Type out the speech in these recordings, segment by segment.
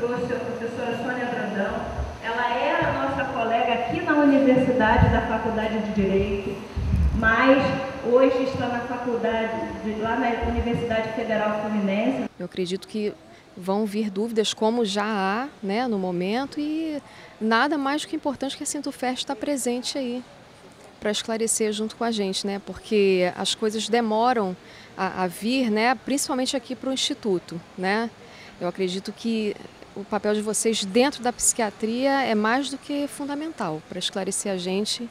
trouxe a professora Sônia Brandão. Ela é a nossa colega aqui na Universidade, da Faculdade de Direito, mas hoje está na faculdade, lá na Universidade Federal Fluminense. Eu acredito que vão vir dúvidas, como já há, né, no momento, e nada mais do que importante que a Sintufest está presente aí para esclarecer junto com a gente, né, porque as coisas demoram a vir, né, principalmente aqui para o Instituto, né. Eu acredito que o papel de vocês dentro da psiquiatria é mais do que fundamental para esclarecer a gente,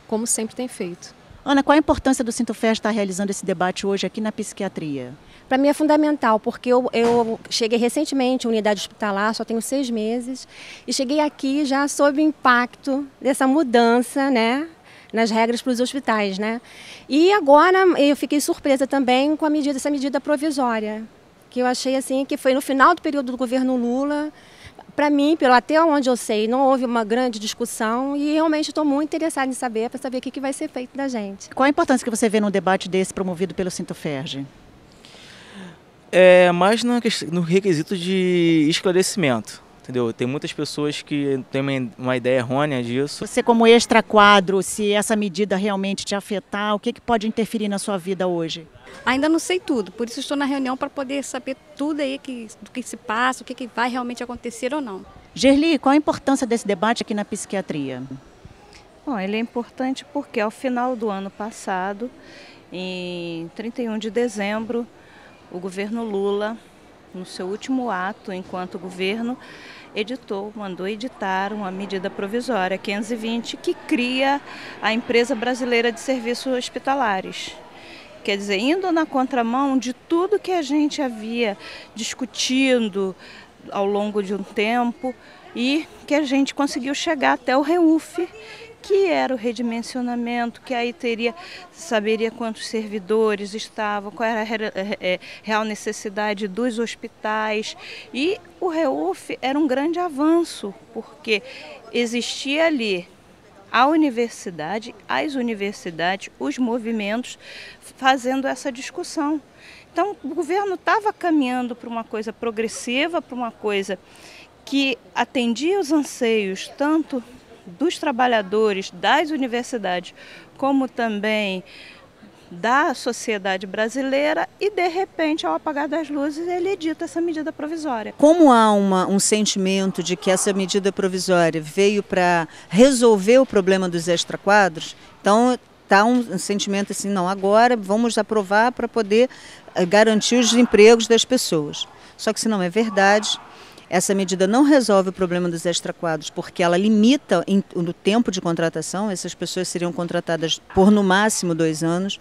como sempre tem feito. Ana, qual a importância do Sintufest estar realizando esse debate hoje aqui na psiquiatria? Para mim é fundamental, porque eu cheguei recentemente à unidade hospitalar, só tenho 6 meses, e cheguei aqui já sob o impacto dessa mudança, né, nas regras para os hospitais, né? E agora eu fiquei surpresa também com essa medida provisória, que eu achei assim que foi no final do período do governo Lula. Para mim, até onde eu sei, não houve uma grande discussão e realmente estou muito interessada em saber, para saber o que vai ser feito da gente. Qual a importância que você vê num debate desse promovido pelo Sintufest? É mais no requisito de esclarecimento, entendeu? Tem muitas pessoas que têm uma ideia errônea disso. Você, como extra-quadro, se essa medida realmente te afetar, o que pode interferir na sua vida hoje? Ainda não sei tudo, por isso estou na reunião para poder saber tudo aí do que se passa, o que vai realmente acontecer ou não. Gerli, qual a importância desse debate aqui na psiquiatria? Bom, ele é importante porque ao final do ano passado, em 31 de dezembro, o governo Lula, no seu último ato enquanto governo, mandou editar uma medida provisória 520 que cria a Empresa Brasileira de Serviços Hospitalares. Quer dizer, indo na contramão de tudo que a gente havia discutindo ao longo de um tempo e que a gente conseguiu chegar até o REUF, que era o redimensionamento, que aí saberia quantos servidores estavam, qual era a real necessidade dos hospitais. E o REUF era um grande avanço, porque existia ali a universidade, as universidades, os movimentos fazendo essa discussão. Então, o governo estava caminhando para uma coisa progressiva, para uma coisa que atendia os anseios tanto dos trabalhadores, das universidades, como também da sociedade brasileira e, de repente, ao apagar das luzes, ele edita essa medida provisória. Como há um sentimento de que essa medida provisória veio para resolver o problema dos extraquadros, então está um sentimento assim, não, agora vamos aprovar para poder garantir os empregos das pessoas. Só que se não é verdade, essa medida não resolve o problema dos extraquadros, porque ela limita no tempo de contratação, essas pessoas seriam contratadas por no máximo 2 anos.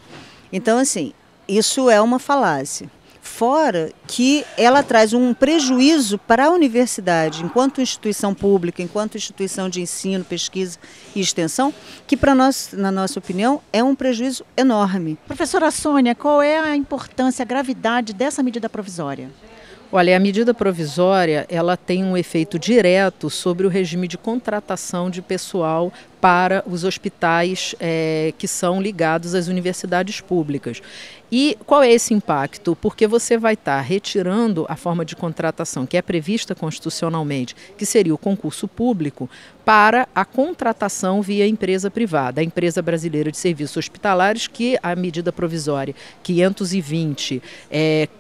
Então, assim, isso é uma falácia. Fora que ela traz um prejuízo para a universidade, enquanto instituição pública, enquanto instituição de ensino, pesquisa e extensão, que para nós, na nossa opinião, é um prejuízo enorme. Professora Sônia, qual é a importância, a gravidade dessa medida provisória? Olha, a medida provisória, ela tem um efeito direto sobre o regime de contratação de pessoal para os hospitais que são ligados às universidades públicas. E qual é esse impacto? Porque você vai estar retirando a forma de contratação que é prevista constitucionalmente, que seria o concurso público, para a contratação via empresa privada. A Empresa Brasileira de Serviços Hospitalares, que a medida provisória 520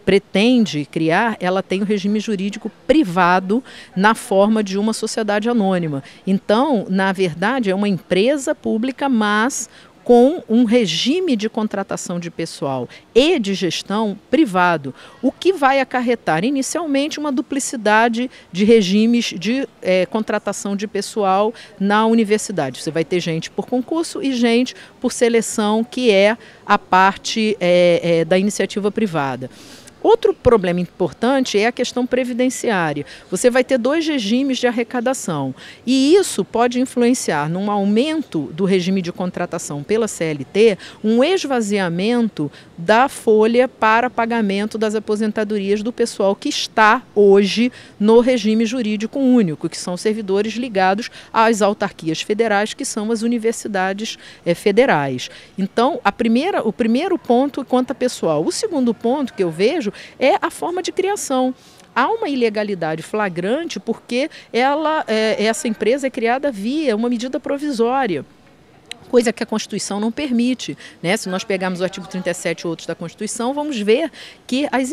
pretende criar, ela tem o regime jurídico privado na forma de uma sociedade anônima. Então, na verdade, é uma empresa pública, mas com um regime de contratação de pessoal e de gestão privado, o que vai acarretar inicialmente uma duplicidade de regimes de contratação de pessoal na universidade. Você vai ter gente por concurso e gente por seleção, que é a parte da iniciativa privada. Outro problema importante é a questão previdenciária. Você vai ter 2 regimes de arrecadação e isso pode influenciar num aumento do regime de contratação pela CLT, um esvaziamento da folha para pagamento das aposentadorias do pessoal que está hoje no regime jurídico único, que são servidores ligados às autarquias federais, que são as universidades federais. Então, o primeiro ponto quanto a pessoal. O segundo ponto que eu vejo é a forma de criação. Há uma ilegalidade flagrante porque essa empresa é criada via uma medida provisória, coisa que a Constituição não permite, né? Se nós pegarmos o artigo 37 e outros da Constituição, vamos ver que as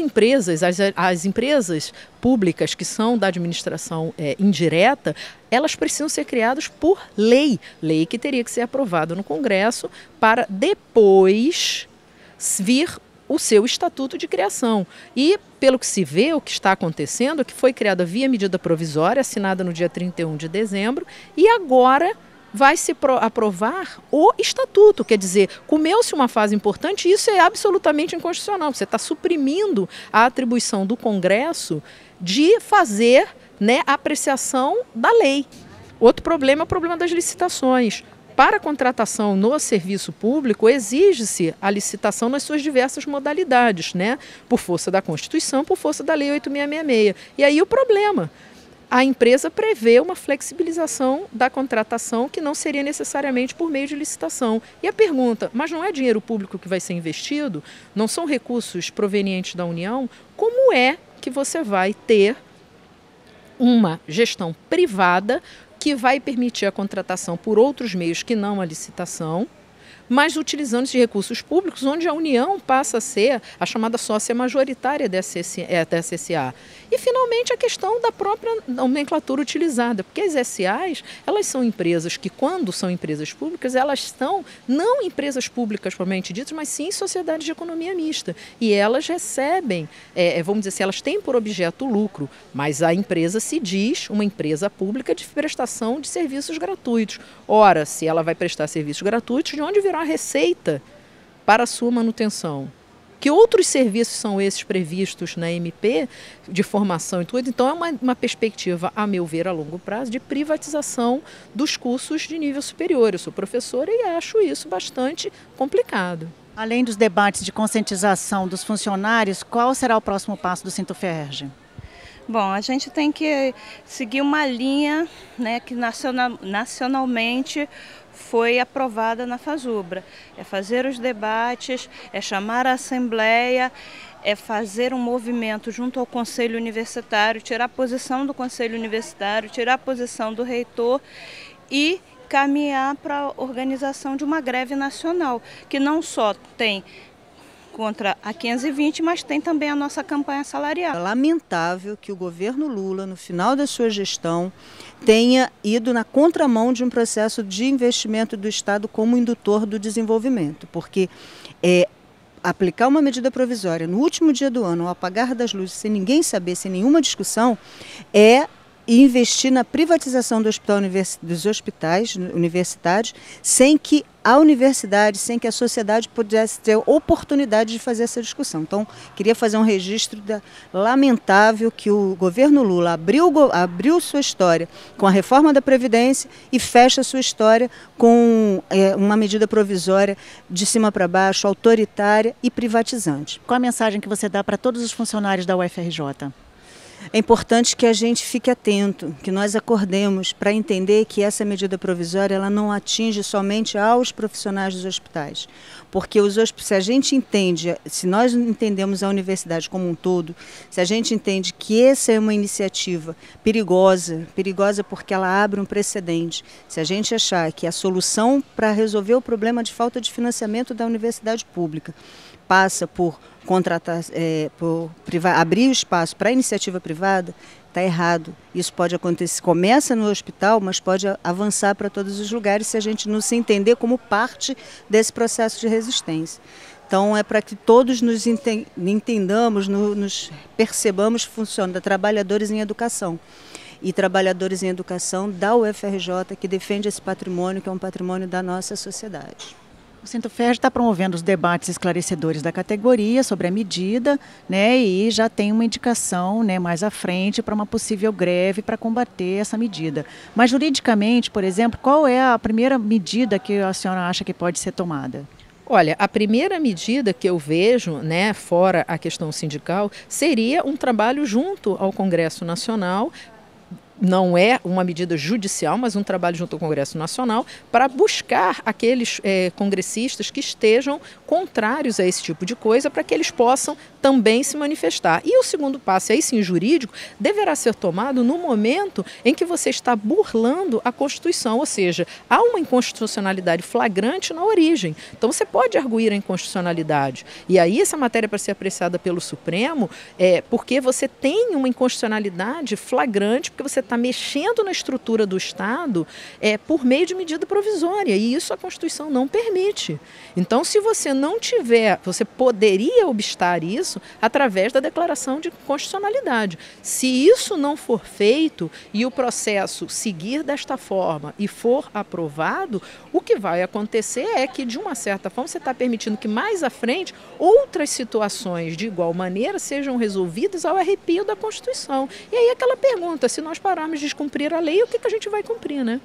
empresas públicas que são da administração indireta, elas precisam ser criadas por lei que teria que ser aprovada no Congresso para depois vir o seu estatuto de criação. E, pelo que se vê, o que está acontecendo é que foi criada via medida provisória, assinada no dia 31 de dezembro, e agora vai se aprovar o estatuto. Quer dizer, comeu-se uma fase importante e isso é absolutamente inconstitucional. Você está suprimindo a atribuição do Congresso de fazer, né, a apreciação da lei. Outro problema é o problema das licitações. Para a contratação no serviço público, exige-se a licitação nas suas diversas modalidades, né? Por força da Constituição, por força da Lei 8.666. E aí o problema, a empresa prevê uma flexibilização da contratação que não seria necessariamente por meio de licitação. E a pergunta, mas não é dinheiro público que vai ser investido? Não são recursos provenientes da União? Como é que você vai ter uma gestão privada que vai permitir a contratação por outros meios que não a licitação, mas utilizando-se de recursos públicos, onde a União passa a ser a chamada sócia majoritária da SSA. E, finalmente, a questão da própria nomenclatura utilizada, porque as SAs, elas são empresas que, quando são empresas públicas, elas são não empresas públicas propriamente ditas, mas sim sociedades de economia mista. E elas recebem, vamos dizer assim, elas têm por objeto o lucro, mas a empresa se diz uma empresa pública de prestação de serviços gratuitos. Ora, se ela vai prestar serviços gratuitos, de onde virá a receita para a sua manutenção? Que outros serviços são esses previstos na MP de formação e tudo? Então é uma perspectiva, a meu ver, a longo prazo, de privatização dos cursos de nível superior. Eu sou professora e acho isso bastante complicado. Além dos debates de conscientização dos funcionários, qual será o próximo passo do Sintoferj? Bom, a gente tem que seguir uma linha, né, que nacionalmente foi aprovada na FASUBRA. É fazer os debates, é chamar a Assembleia, é fazer um movimento junto ao Conselho Universitário, tirar a posição do Conselho Universitário, tirar a posição do reitor e caminhar para a organização de uma greve nacional, que não só tem contra a 520, mas tem também a nossa campanha salarial. É lamentável que o governo Lula, no final da sua gestão, tenha ido na contramão de um processo de investimento do Estado como indutor do desenvolvimento, porque aplicar uma medida provisória no último dia do ano, ao apagar das luzes, sem ninguém saber, sem nenhuma discussão, e investir na privatização dos hospitais universitários, sem que a universidade, sem que a sociedade pudesse ter oportunidade de fazer essa discussão. Então, queria fazer um registro lamentável que o governo Lula abriu sua história com a reforma da Previdência e fecha sua história com uma medida provisória de cima para baixo, autoritária e privatizante. Qual a mensagem que você dá para todos os funcionários da UFRJ? É importante que a gente fique atento, que nós acordemos para entender que essa medida provisória ela não atinge somente aos profissionais dos hospitais. Porque se a gente entende, se nós entendemos a universidade como um todo, se a gente entende que essa é uma iniciativa perigosa porque ela abre um precedente, se a gente achar que a solução para resolver o problema de falta de financiamento da universidade pública passa por abrir o espaço para a iniciativa privada, está errado. Isso pode acontecer, começa no hospital, mas pode avançar para todos os lugares se a gente não se entender como parte desse processo de resistência. Então é para que todos nos entendamos, nos percebamos funcionando, trabalhadores em educação. E trabalhadores em educação da UFRJ que defende esse patrimônio, que é um patrimônio da nossa sociedade. O Sintoferj está promovendo os debates esclarecedores da categoria sobre a medida, né, e já tem uma indicação, né, mais à frente para uma possível greve para combater essa medida. Mas juridicamente, por exemplo, qual é a primeira medida que a senhora acha que pode ser tomada? Olha, a primeira medida que eu vejo, né, fora a questão sindical, seria um trabalho junto ao Congresso Nacional, não é uma medida judicial, mas um trabalho junto ao Congresso Nacional para buscar aqueles congressistas que estejam contrários a esse tipo de coisa, para que eles possam também se manifestar. E o segundo passo, aí sim jurídico, deverá ser tomado no momento em que você está burlando a Constituição, ou seja, há uma inconstitucionalidade flagrante na origem. Então você pode arguir a inconstitucionalidade. E aí essa matéria para ser apreciada pelo Supremo porque você tem uma inconstitucionalidade flagrante, porque você está mexendo na estrutura do Estado por meio de medida provisória, e isso a Constituição não permite. Então, se você não tiver, você poderia obstar isso através da declaração de constitucionalidade. Se isso não for feito e o processo seguir desta forma e for aprovado, o que vai acontecer é que, de uma certa forma, você está permitindo que mais à frente outras situações de igual maneira sejam resolvidas ao arrepio da Constituição. E aí aquela pergunta, se nós pararmos de descumprir a lei, o que a gente vai cumprir, né?